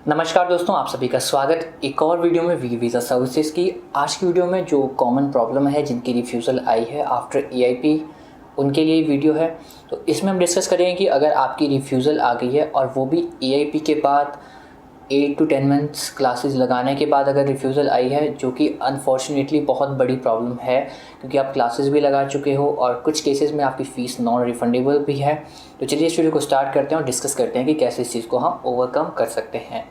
नमस्कार दोस्तों, आप सभी का स्वागत एक और वीडियो में वीज़ा सर्विसेज की। आज की वीडियो में जो कॉमन प्रॉब्लम है जिनकी रिफ्यूज़ल आई है आफ्टर EIP, उनके लिए वीडियो है। तो इसमें हम डिस्कस करेंगे कि अगर आपकी रिफ्यूज़ल आ गई है और वो भी EIP के बाद 8 to 10 मंथ्स क्लासेस लगाने के बाद अगर रिफ्यूज़ल आई है, जो कि अनफॉर्चुनेटली बहुत बड़ी प्रॉब्लम है क्योंकि आप क्लासेस भी लगा चुके हो और कुछ केसेस में आपकी फ़ीस नॉन रिफंडेबल भी है। तो चलिए इस वीडियो को स्टार्ट करते हैं और डिस्कस करते हैं कि कैसे इस चीज़ को हम ओवरकम कर सकते हैं।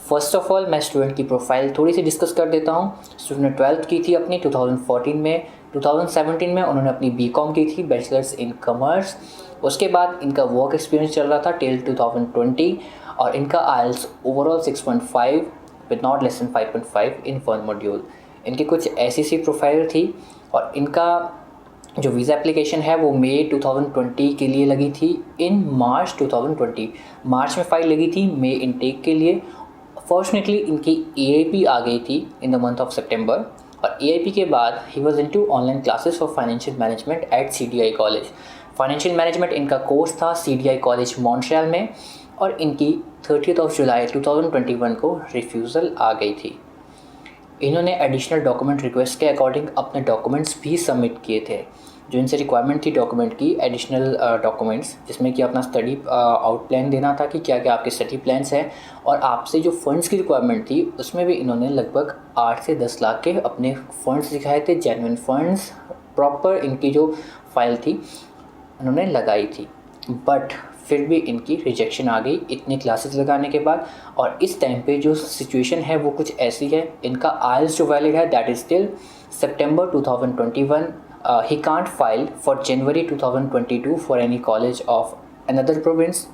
फर्स्ट ऑफ ऑल मैं स्टूडेंट की प्रोफाइल थोड़ी सी डिस्कस कर देता हूँ। स्टूडेंट ने 12th की थी अपनी 2014 में। 2017 में उन्होंने अपनी BCom की थी, बैचलर्स इन कॉमर्स। उसके बाद इनका वर्क एक्सपीरियंस चल रहा था टिल 2020 और इनका IELTS overall 6.5 with not less than 5.5 in one module. इनकी कुछ ऐसी सी प्रोफाइल थी और इनका जो वीज़ा एप्लीकेशन है वो मई 2020 के लिए लगी थी। इन मार्च 2020 मार्च में फ़ाइल लगी थी मई इनटेक के लिए। फॉर्चुनेटली इनकी EIP आ गई थी इन द मंथ ऑफ सितंबर और EIP के बाद he was into online classes for financial management eight CDI college. Financial management इनका कोर्स था CDI कॉलेज मॉन्ट्रियल में और इनकी 30 जुलाई 2021 को रिफ्यूज़ल आ गई थी। इन्होंने एडिशनल डॉक्यूमेंट रिक्वेस्ट के अकॉर्डिंग अपने डॉक्यूमेंट्स भी सबमिट किए थे। जो इनसे रिक्वायरमेंट थी डॉक्यूमेंट की, एडिशनल डॉक्यूमेंट्स, जिसमें कि अपना स्टडी आउट प्लान देना था कि क्या क्या आपके स्टडी प्लान्स हैं, और आपसे जो फ़ंड्स की रिक्वायरमेंट थी उसमें भी इन्होंने लगभग 8 से 10 लाख के अपने फ़ंड्स दिखाए थे, जेन्युइन फ़ंड्स। प्रॉपर इनकी जो फाइल थी उन्होंने लगाई थी, बट फिर भी इनकी रिजेक्शन आ गई इतनी क्लासेस लगाने के बाद। और इस टाइम पे जो सिचुएशन है वो कुछ ऐसी है, इनका IELTS जो वैलिड है that is till September 2021। He can't file for January 2022 for any college of another province.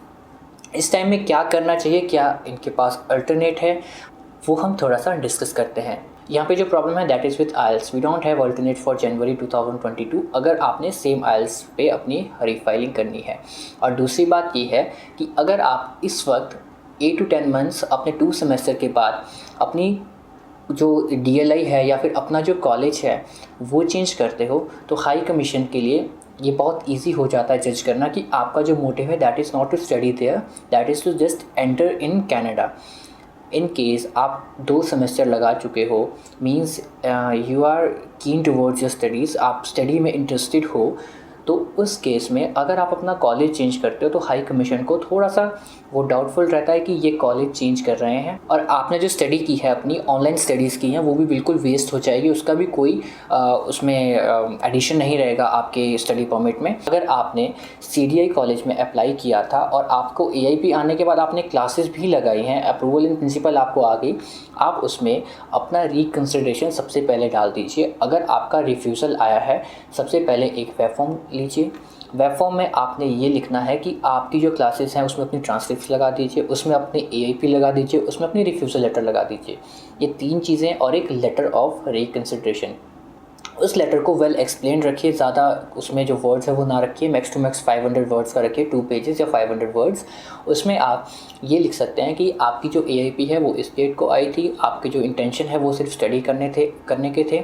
इस टाइम में क्या करना चाहिए, क्या इनके पास अल्टरनेट है, वो हम थोड़ा सा डिस्कस करते हैं। यहाँ पे जो प्रॉब्लम है that is with IELTS, we don't have alternate for January 2022 अगर आपने सेम IELTS पे अपनी रीफाइलिंग करनी है। और दूसरी बात ये है कि अगर आप इस वक्त 8 to 10 मंथ्स अपने 2 सेमेस्टर के बाद अपनी जो DLI है या फिर अपना जो कॉलेज है वो चेंज करते हो, तो हाई कमीशन के लिए ये बहुत इजी हो जाता है जज करना कि आपका जो मोटिव है that is not to study there, that is to just enter in Canada. In case आप 2 सेमेस्टर लगा चुके हो, means you are keen towards your studies, आप स्टडी में इंटरेस्टेड हो, तो उस केस में अगर आप अपना कॉलेज चेंज करते हो तो हाई कमीशन को थोड़ा सा वो डाउटफुल रहता है कि ये कॉलेज चेंज कर रहे हैं और आपने जो स्टडी की है अपनी ऑनलाइन स्टडीज़ की हैं वो भी बिल्कुल वेस्ट हो जाएगी, उसका भी कोई उसमें एडिशन नहीं रहेगा आपके स्टडी परमिट में। अगर आपने CDI कॉलेज में अप्लाई किया था और आपको EIP आने के बाद आपने क्लासेस भी लगाई हैं, अप्रूवल इन प्रिंसिपल आपको आ गई, आप उसमें अपना रिकन्सिडरेशन सबसे पहले डाल दीजिए। अगर आपका रिफ्यूज़ल आया है, सबसे पहले एक वेब फॉर्म लीजिए। वेब फॉर्म में आपने ये लिखना है कि आपकी जो क्लासेस हैं उसमें अपनी ट्रांसक्रिप्ट्स लगा दीजिए, उसमें अपने EIP लगा दीजिए, उसमें अपनी रिफ्यूज़ल लेटर लगा दीजिए। ये 3 चीज़ें और एक लेटर ऑफ रिकन्सिडरेशन। उस लेटर को वेल एक्सप्लेन रखिए, ज़्यादा उसमें जो वर्ड्स है वो ना रखिए, मैक्स टू मैक्स 500 वर्ड्स का रखिए, 2 पेजेस या 500 वर्ड्स। उसमें आप ये लिख सकते हैं कि आपकी जो EIP है वो इस डेट को आई थी, आपके जो इंटेंशन है वो सिर्फ स्टडी करने के थे,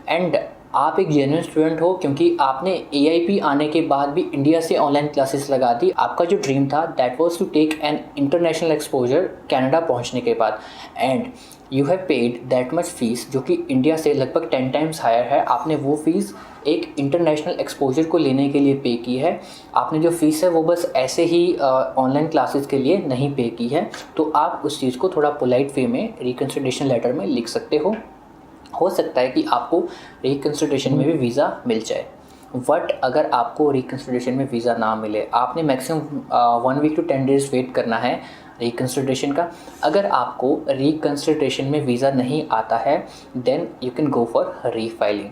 एंड आप एक जेन्युइन स्टूडेंट हो क्योंकि आपने EIP आने के बाद भी इंडिया से ऑनलाइन क्लासेस लगा दी। आपका जो ड्रीम था that was to take an international exposure Canada पहुंचने के बाद, and you have paid that much fees जो कि इंडिया से लगभग 10 टाइम्स हायर है। आपने वो फ़ीस एक इंटरनेशनल एक्सपोजर को लेने के लिए पे की है। आपने जो फ़ीस है वो बस ऐसे ही ऑनलाइन क्लासेस के लिए नहीं पे की है। तो आप उस चीज़ को थोड़ा पोलाइट वे में रिकन्सिडरेशन लेटर में लिख सकते हो सकता है कि आपको रिकन्सिडरेशन में भी वीज़ा मिल जाए। बट अगर आपको रिकन्सिडरेशन में वीज़ा ना मिले, आपने maximum 1 week to 10 days wait करना है रिकन्सिडरेशन का। अगर आपको रिकन्सिडरेशन में वीज़ा नहीं आता है then you can go for refiling.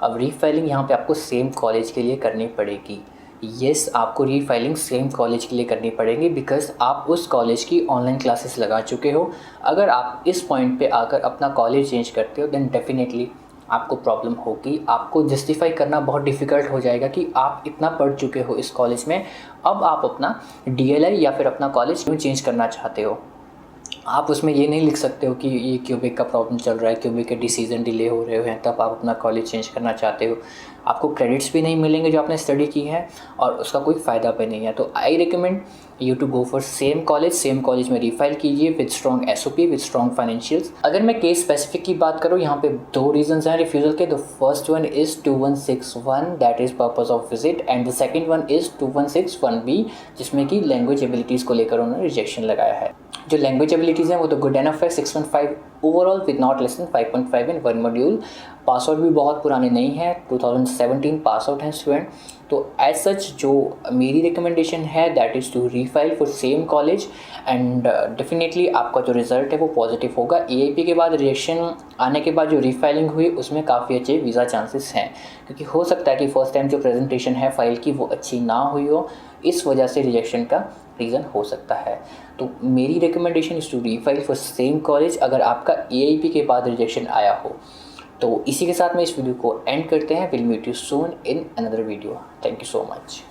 अब रीफाइलिंग यहाँ पे आपको सेम कॉलेज के लिए करनी पड़ेगी। येस, आपको रीफाइलिंग सेम कॉलेज के लिए करनी पड़ेगी बिकॉज आप उस कॉलेज की ऑनलाइन क्लासेस लगा चुके हो। अगर आप इस पॉइंट पे आकर अपना कॉलेज चेंज करते हो देन डेफिनेटली आपको प्रॉब्लम होगी। आपको जस्टिफाई करना बहुत डिफ़िकल्ट हो जाएगा कि आप इतना पढ़ चुके हो इस कॉलेज में, अब आप अपना DLI या फिर अपना कॉलेज क्यों चेंज करना चाहते हो। आप उसमें ये नहीं लिख सकते हो कि ये क्यूबिक का प्रॉब्लम चल रहा है, क्यूबिक के डिसीजन डिले हो रहे हैं तब आप अपना कॉलेज चेंज करना चाहते हो। आपको क्रेडिट्स भी नहीं मिलेंगे जो आपने स्टडी की है, और उसका कोई फ़ायदा भी नहीं है। तो I recommend you to go for same college में रीफाइल कीजिए with strong SOP, with strong financials. अगर मैं केस स्पेसिफिक की बात करूँ, यहाँ पे 2 रीजंस हैं रिफ्यूज़ल के। The first one is 2161, that is purpose of visit, and the second one is 2161B, जिसमें कि लैंग्वेज एबिलिटीज़ को लेकर उन्होंने रिजेक्शन लगाया है। जो लैंग्वेज एबिलिटीज़ हैं वो तो गुड एनफ है, 615 overall with not less than 5.5 in 1 module. Pass out भी बहुत पुराने नहीं है, 2017 पास आउट हैं स्टूडेंट। तो एज सच जो मेरी रिकमेंडेशन है that is to refile for same college, and definitely आपका जो रिज़ल्ट है वो पॉजिटिव होगा। EAP के बाद रिजेक्शन आने के बाद जो रीफाइलिंग हुई उसमें काफ़ी अच्छे वीज़ा चांसेस हैं, क्योंकि हो सकता है कि फ़र्स्ट टाइम जो प्रेजेंटेशन है फाइल की वो अच्छी ना हुई हो, इस वजह से रिजेक्शन का रीज़न हो सकता है। तो मेरी recommendation is to refile for same college अगर आपका EAP के बाद रिजेक्शन आया हो। तो इसी के साथ में इस वीडियो को एंड करते हैं। Will meet you soon in another video. Thank you so much.